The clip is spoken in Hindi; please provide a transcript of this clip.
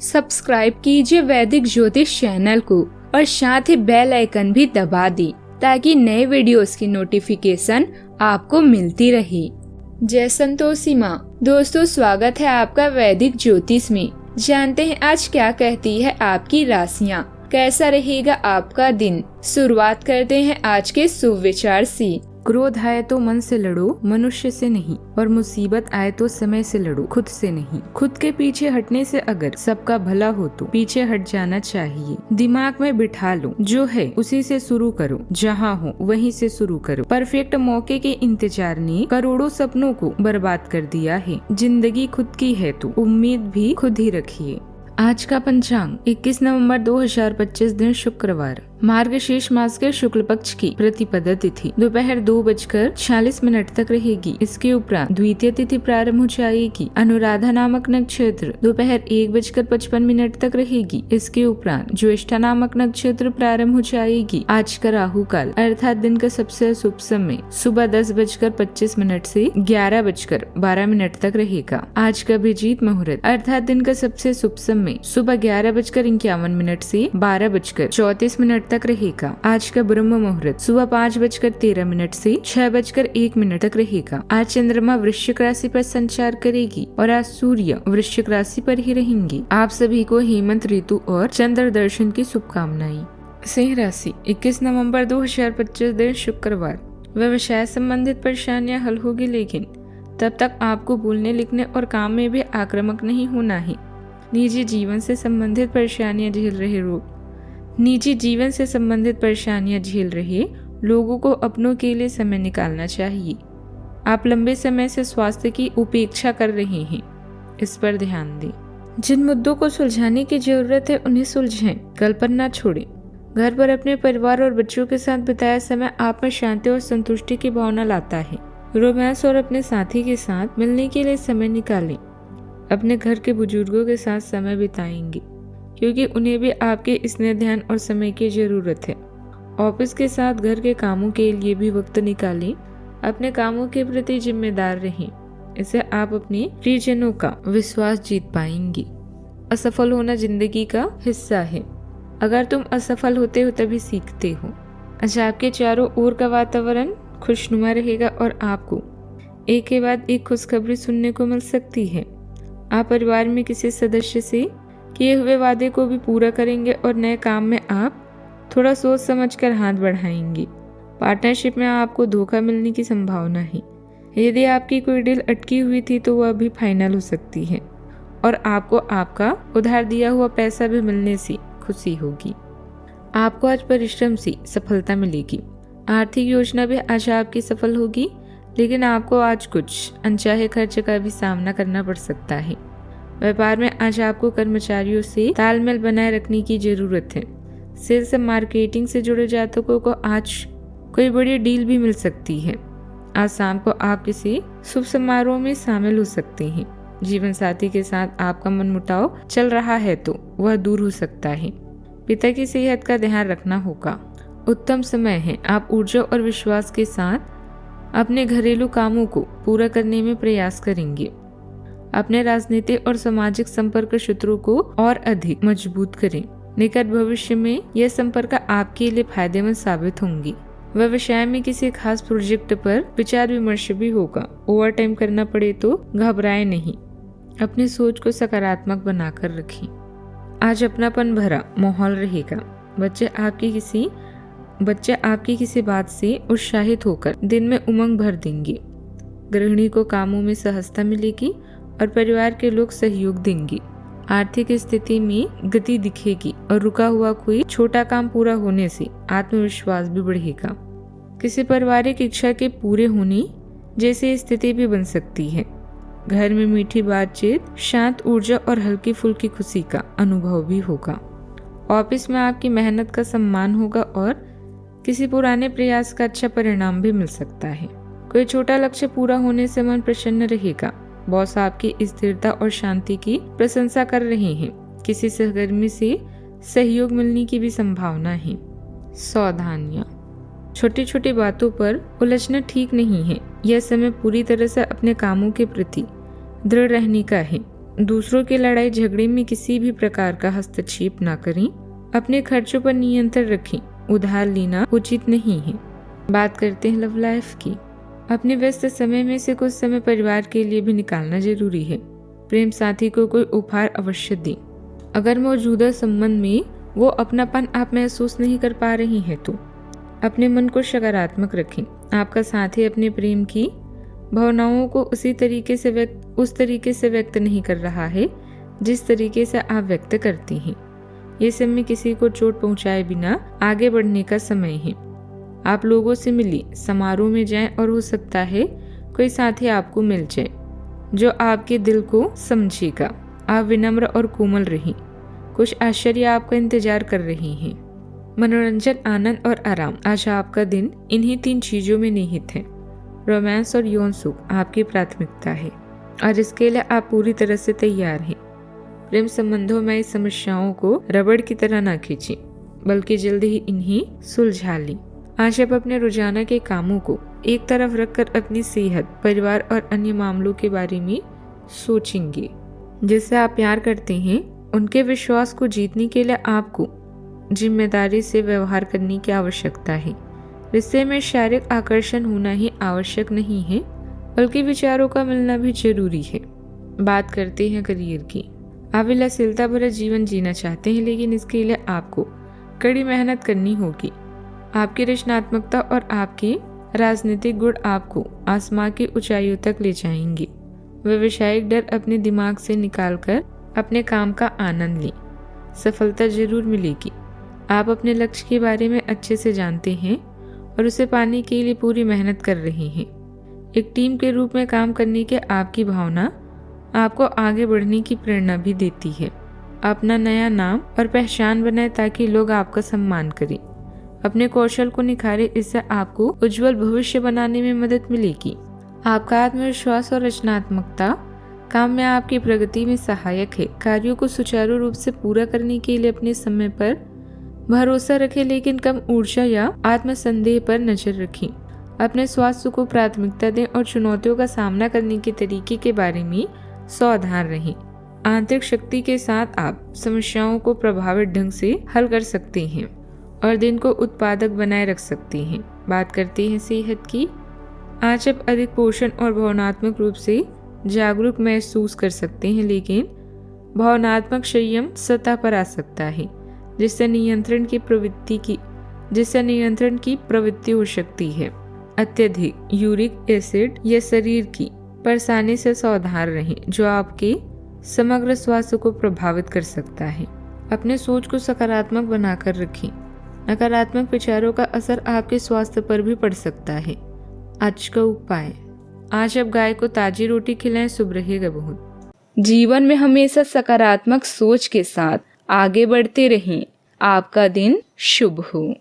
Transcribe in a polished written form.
सब्सक्राइब कीजिए वैदिक ज्योतिष चैनल को और साथ ही बेल आइकन भी दबा दी ताकि नए वीडियोस की नोटिफिकेशन आपको मिलती रहे। जय संतोषी माँ। दोस्तों, स्वागत है आपका वैदिक ज्योतिष में। जानते हैं आज क्या कहती है आपकी राशियाँ, कैसा रहेगा आपका दिन। शुरुआत करते हैं आज के शुभ विचार से। क्रोध आए तो मन से लड़ो, मनुष्य से नहीं, और मुसीबत आए तो समय से लड़ो, खुद से नहीं। खुद के पीछे हटने से अगर सबका भला हो तो पीछे हट जाना चाहिए। दिमाग में बिठा लो, जो है उसी से शुरू करो, जहाँ हो वहीं से शुरू करो। परफेक्ट मौके के इंतजार ने करोड़ों सपनों को बर्बाद कर दिया है। जिंदगी खुद की है तो उम्मीद भी खुद ही रखिए। आज का पंचांग 21 नवंबर 2025 दिन शुक्रवार, मार्गशीर्ष मास के शुक्ल पक्ष की प्रतिपदा तिथि दोपहर 2:46 तक रहेगी। इसके उपरांत द्वितीय तिथि प्रारंभ हो जाएगी। अनुराधा नामक नक्षत्र दोपहर 1:55 तक रहेगी। इसके उपरांत ज्येष्ठा नामक नक्षत्र प्रारंभ हो जाएगी। आज का राहु काल अर्थात दिन का सबसे शुभ समय सुबह 10:25 से 11:12 तक रहेगा। आज का अभिजीत मुहूर्त अर्थात दिन का सबसे शुभ समय सुबह 11:51 से 12:34 तक रहेगा। आज का ब्रह्म मुहूर्त सुबह 5:13 से 6:01 तक रहेगा। आज चंद्रमा वृश्चिक राशि पर संचार करेगी और आज सूर्य वृश्चिक राशि पर ही रहेंगे। आप सभी को हेमंत ऋतु और चंद्र दर्शन की शुभकामनाएं। सिंह राशि 21 नवंबर 2025 दिन शुक्रवार, व्यवसाय संबंधित परेशानियां हल होगी, लेकिन तब तक आपको बोलने लिखने और काम में भी आक्रामक नहीं होना है। निजी जीवन से संबंधित परेशानियां झेल रहे लोगों को अपनों के लिए समय निकालना चाहिए। आप लंबे समय से स्वास्थ्य की उपेक्षा कर रहे हैं, इस पर ध्यान दें। जिन मुद्दों को सुलझाने की जरूरत है उन्हें सुलझाएं, कल पर न छोड़ें। घर पर अपने परिवार और बच्चों के साथ बिताया समय आप में शांति और संतुष्टि की भावना लाता है। रोमांस और अपने साथी के साथ मिलने के लिए समय निकालें। अपने घर के बुजुर्गों के साथ समय बिताएंगे, क्योंकि उन्हें भी आपके स्नेह ध्यान और समय की जरूरत है। ऑफिस के साथ घर के कामों के लिए भी वक्त निकालें। अपने कामों के प्रति जिम्मेदार रहें, इससे आप अपने प्रियजनों का विश्वास जीत पाएंगे। असफल होना जिंदगी का हिस्सा है। अगर तुम असफल होते हो तभी सीखते हो। आज आपके चारों ओर का वातावरण खुशनुमा रहेगा और आपको एक के बाद एक खुशखबरी सुनने को मिल सकती है। आप परिवार में किसी सदस्य से किए हुए वादे को भी पूरा करेंगे और नए काम में आप थोड़ा सोच समझकर हाथ बढ़ाएंगे। पार्टनरशिप में आपको धोखा मिलने की संभावना है। यदि आपकी कोई डील अटकी हुई थी तो वह भी फाइनल हो सकती है और आपको आपका उधार दिया हुआ पैसा भी मिलने से खुशी होगी। आपको आज परिश्रम से सफलता मिलेगी। आर्थिक योजना भी आज आपकी सफल होगी, लेकिन आपको आज कुछ अनचाहे खर्च का भी सामना करना पड़ सकता है। व्यापार में आज आपको कर्मचारियों से तालमेल बनाए रखने की जरूरत है। सेल्स और मार्केटिंग से जुड़े जातकों को आज कोई बड़ी डील भी मिल सकती है। आज शाम को आप किसी शुभ समारोह में शामिल हो सकते हैं। जीवन साथी के साथ आपका मनमुटाव चल रहा है तो वह दूर हो सकता है। पिता की सेहत का ध्यान रखना होगा। उत्तम समय है। आप ऊर्जा और विश्वास के साथ अपने घरेलू कामों को पूरा करने में प्रयास करेंगे। अपने राजनीतिक और सामाजिक संपर्क सूत्रों को और अधिक मजबूत करें। निकट भविष्य में यह संपर्क आपके लिए फायदेमंद साबित होंगी। व्यवसाय में किसी खास प्रोजेक्ट पर विचार विमर्श भी होगा। ओवरटाइम करना पड़े तो घबराएं नहीं। अपनी सोच को सकारात्मक बनाकर रखें। आज अपनापन भरा माहौल रहेगा। बच्चे आपकी किसी बात से उत्साहित होकर दिन में उमंग भर देंगे। गृहिणी को कामों में सहजता मिलेगी और परिवार के लोग सहयोग देंगे। आर्थिक स्थिति में गति दिखेगी और रुका हुआ कोई छोटा काम पूरा होने से आत्मविश्वास भी बढ़ेगा। किसी पारिवारिक इच्छा के पूरे होने जैसी स्थिति भी बन सकती है। घर में मीठी बातचीत, शांत ऊर्जा और हल्की फुल्की खुशी का अनुभव भी होगा। ऑफिस में आपकी मेहनत का सम्मान होगा और किसी पुराने प्रयास का अच्छा परिणाम भी मिल सकता है। कोई छोटा लक्ष्य पूरा होने से मन प्रसन्न रहेगा। बॉस आपकी स्थिरता और शांति की प्रशंसा कर रहे हैं। किसी सहकर्मी से सहयोग मिलने की भी संभावना है। सावधानियां। छोटी छोटी बातों पर उलझना ठीक नहीं है। यह समय पूरी तरह से अपने कामों के प्रति दृढ़ रहने का है। दूसरों के लड़ाई झगड़े में किसी भी प्रकार का हस्तक्षेप ना करें। अपने खर्चों पर नियंत्रण रखें। उधार लेना उचित नहीं है। बात करते हैं लव लाइफ की। अपने व्यस्त समय में से कुछ समय परिवार के लिए भी निकालना जरूरी है। प्रेम साथी को कोई उपहार अवश्य दें। अगर मौजूदा संबंध में वो अपनापन आप महसूस नहीं कर पा रही हैं तो अपने मन को सकारात्मक रखें। आपका साथी अपने प्रेम की भावनाओं को उस तरीके से व्यक्त नहीं कर रहा है जिस तरीके से आप व्यक्त करती हैं। ये समय किसी को चोट पहुंचाए बिना आगे बढ़ने का समय है। आप लोगों से मिलिए, समारोह में जाएं और हो सकता है कोई साथी आपको मिल जाए जो आपके दिल को समझेगा। आप विनम्र और कोमल रहें। कुछ आश्चर्य आपका इंतजार कर रहे हैं। मनोरंजन, आनंद और आराम। आज आपका दिन इन्हीं 3 चीजों में निहित है। रोमांस और यौन सुख आपकी प्राथमिकता है और इसके लिए आप पूरी तरह से तैयार हैं। प्रेम संबंधों में इस समस्याओं को रबड़ की तरह ना खींचें, बल्कि जल्द ही इन्हें सुलझा लें। आज आप अपने रोजाना के कामों को एक तरफ रखकर अपनी सेहत, परिवार और अन्य मामलों के बारे में सोचेंगे। जिससे आप प्यार करते हैं उनके विश्वास को जीतने के लिए आपको जिम्मेदारी से व्यवहार करने की आवश्यकता है। रिश्ते में शारीरिक आकर्षण होना ही आवश्यक नहीं है, बल्कि विचारों का मिलना भी जरूरी है। बात करते हैं करियर की। आप विलासिता भरा जीवन जीना चाहते हैं, लेकिन इसके लिए आपको कड़ी मेहनत करनी होगी। आपकी रचनात्मकता और आपके राजनीतिक गुण आपको आसमां की ऊंचाइयों तक ले जाएंगे। व्यवसायिक डर अपने दिमाग से निकालकर अपने काम का आनंद लें। सफलता जरूर मिलेगी। आप अपने लक्ष्य के बारे में अच्छे से जानते हैं और उसे पाने के लिए पूरी मेहनत कर रहे हैं। एक टीम के रूप में काम करने की आपकी भावना आपको आगे बढ़ने की प्रेरणा भी देती है। अपना नया नाम और पहचान बनाए ताकि लोग आपका सम्मान करें। अपने कौशल को निखारें, इससे आपको उज्जवल भविष्य बनाने में मदद मिलेगी। आपका आत्मविश्वास और रचनात्मकता काम में आपकी प्रगति में सहायक है। कार्यों को सुचारू रूप से पूरा करने के लिए अपने समय पर भरोसा रखें, लेकिन कम ऊर्जा या आत्मसंदेह पर नजर रखें। अपने स्वास्थ्य को प्राथमिकता दें और चुनौतियों का सामना करने के तरीके के बारे में सावधान रहें। आंतरिक शक्ति के साथ आप समस्याओं को प्रभावित ढंग से हल कर सकते हैं और दिन को उत्पादक बनाए रख सकते हैं। बात करते हैं सेहत की। आज आप अधिक पोषण और भावनात्मक रूप से जागरूक महसूस कर सकते हैं, लेकिन भावनात्मक संयम सतह पर आ सकता है जिससे नियंत्रण की प्रवृत्ति हो सकती है। अत्यधिक यूरिक एसिड या शरीर की परेशानी से सावधान रहें जो आपके समग्र स्वास्थ्य को प्रभावित कर सकता है। अपने सोच को सकारात्मक बनाकर रखें। नकारात्मक विचारों का असर आपके स्वास्थ्य पर भी पड़ सकता है। आज का उपाय। आज आप गाय को ताजी रोटी खिलाएं, शुभ रहेगा बहुत। जीवन में हमेशा सकारात्मक सोच के साथ आगे बढ़ते रहें। आपका दिन शुभ हो।